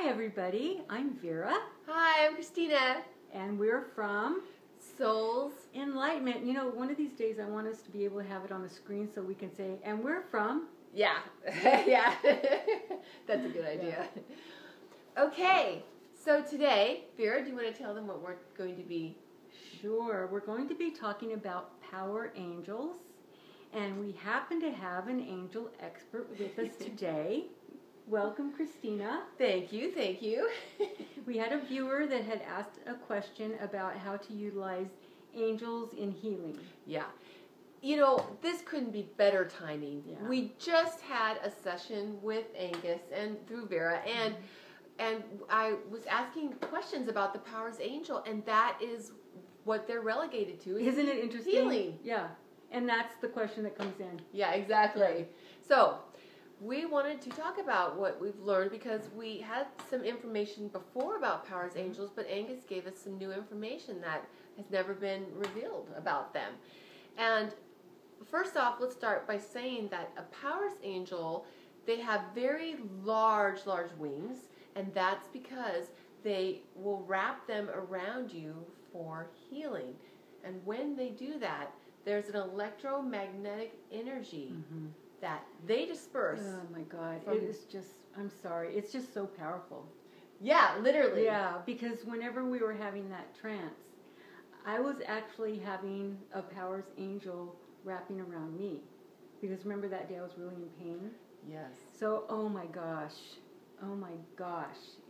Hi everybody, I'm Vera. Hi, I'm Christina. And we're from Souls. Enlightenment. You know, one of these days I want us to be able to have it on the screen so we can say, and we're from... Yeah, yeah, that's a good idea. Yeah. Okay, so today, Vera, do you want to tell them what we're going to be? Sure, we're going to be talking about power angels, and we happen to have an angel expert with us today. Welcome, Christina. Thank you, thank you. We had a viewer that had asked a question about how to utilize angels in healing. Yeah. You know, this couldn't be better timing. Yeah. We just had a session with Angus and through Vera, and I was asking questions about the powers angel, and that is what they're relegated to. Isn't it interesting? Healing. Yeah. And that's the question that comes in. Yeah, exactly. So, we wanted to talk about what we've learned because we had some information before about powers angels, but Angus gave us some new information that has never been revealed about them. And first off, let's start by saying that a powers angel, they have very large wings, and that's because they will wrap them around you for healing. And when they do that, there's an electromagnetic energy that they disperse. Oh my God, it is just, I'm sorry, it's just so powerful. Yeah, literally. Yeah, because whenever we were having that trance, I was actually having a powers angel wrapping around me. Because remember that day I was really in pain? Yes. So, oh my gosh,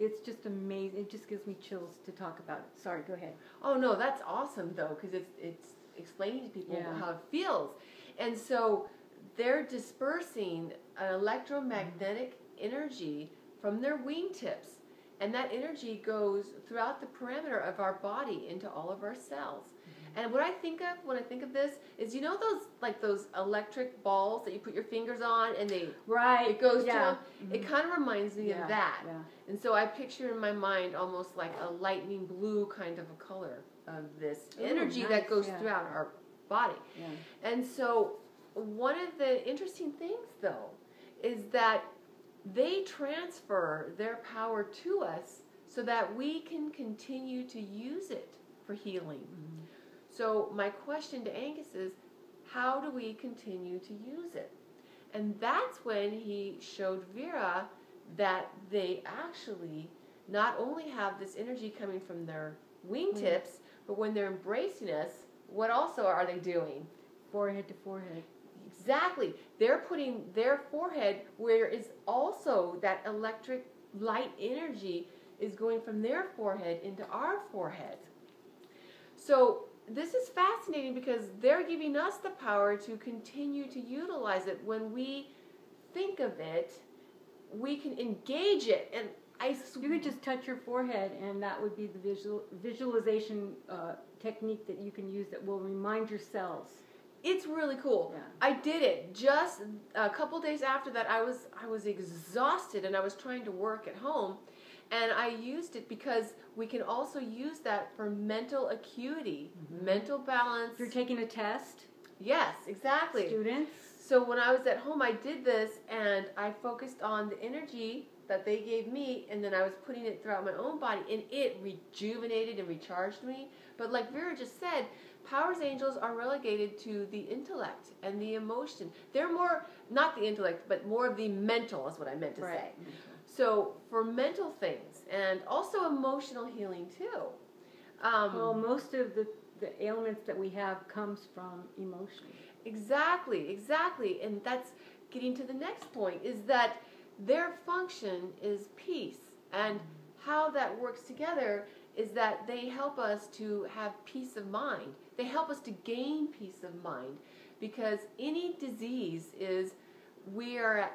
it's just amazing. It just gives me chills to talk about it. Sorry, go ahead. Oh no, that's awesome though, because it's explaining to people how it feels. And so they're dispersing an electromagnetic energy from their wingtips, and that energy goes throughout the perimeter of our body into all of our cells. And what I think of when I think of this is, you know, those electric balls that you put your fingers on and it goes to them? It kind of reminds me of that. Yeah. And so I picture in my mind almost like a lightning blue kind of a color of this energy that goes throughout our body. Yeah. And so one of the interesting things, though, is that they transfer their power to us so that we can continue to use it for healing. So my question to Angus is, how do we continue to use it? And that's when he showed Vera that they actually not only have this energy coming from their wingtips, but when they're embracing us, what also are they doing? Forehead to forehead. Exactly. They're putting their forehead where is also that electric light energy is going from their forehead into our forehead. So this is fascinating because they're giving us the power to continue to utilize it. When we think of it, we can engage it. And you could just touch your forehead, and that would be the visualization technique that you can use that will remind your cells. It's really cool. Yeah. I did it just a couple days after that. I was exhausted, and I was trying to work at home, and I used it because we can also use that for mental acuity, mental balance. You're taking a test? Yes, exactly. Students? So when I was at home, I did this, and I focused on the energy that they gave me, and then I was putting it throughout my own body, and it rejuvenated and recharged me. But like Vera just said, powers angels are relegated to the intellect and the emotion. They're more, not the intellect, but more of the mental is what I meant to say. So for mental things, and also emotional healing too. Well, most of the ailments that we have comes from emotion. Exactly. And that's getting to the next point, is that their function is peace. And how that works together is that they help us to have peace of mind. They help us to gain peace of mind, because any disease is we are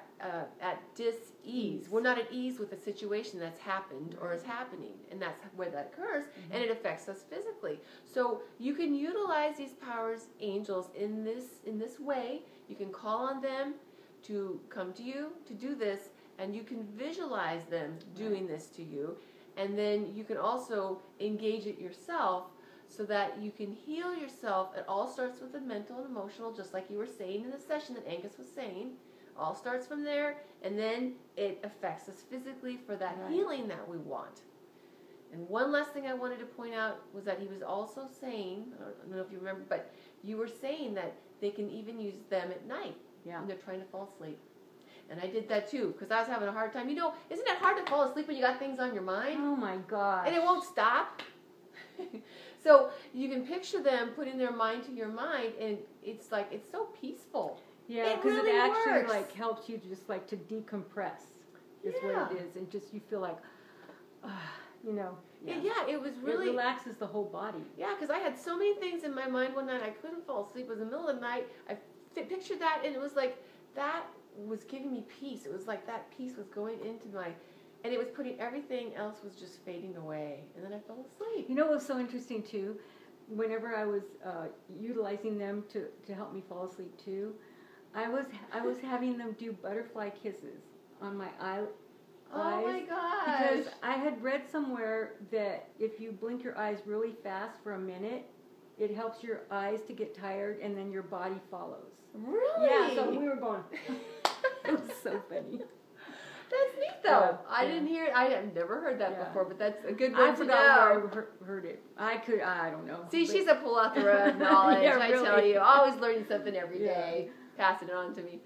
at dis-ease. We're not at ease with a situation that's happened or is happening, and that's where that occurs, and it affects us physically. So you can utilize these powers angels in this way. You can call on them to come to you to do this, and you can visualize them doing this to you. And then you can also engage it yourself so that you can heal yourself. It all starts with the mental and emotional, just like you were saying in the session that Angus was saying. All starts from there, and then it affects us physically for that healing that we want. And one last thing I wanted to point out was that he was also saying, I don't know if you remember, but you were saying that they can even use them at night when they're trying to fall asleep. And I did that too, because I was having a hard time. You know, isn't it hard to fall asleep when you got things on your mind? Oh my gosh. And it won't stop. So you can picture them putting their mind to your mind, and it's like, it's so peaceful. Yeah, because it actually like helps you just like to decompress is what it is. And just you feel like, you know. Yeah, it was really. It relaxes the whole body. Yeah, because I had so many things in my mind one night. I couldn't fall asleep. It was the middle of the night. I pictured that, and it was like, that was giving me peace. It was like that peace was going into my, and it was putting everything else was just fading away. And then I fell asleep. You know what was so interesting too? Whenever I was utilizing them to help me fall asleep too, I was having them do butterfly kisses on my eyes. Oh my gosh. Because I had read somewhere that if you blink your eyes really fast for a minute, it helps your eyes to get tired and then your body follows. Really? Yeah, so we were going. It was so funny. That's neat though. I didn't hear it. I have never heard that before, but that's a good one to know. I forgot where I heard it. I don't know. See, she's a plethora of knowledge, I really. tell you. Always learning something every day. Passing it on to me.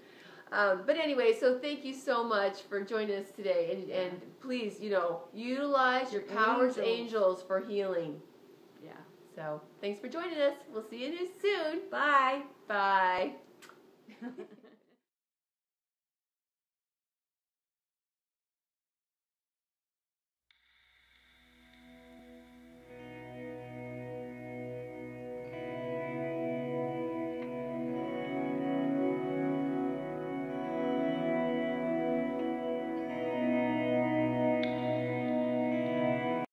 But anyway, so thank you so much for joining us today. And please, you know, utilize your powers, angels for healing. Yeah. So thanks for joining us. We'll see you soon. Bye. Bye.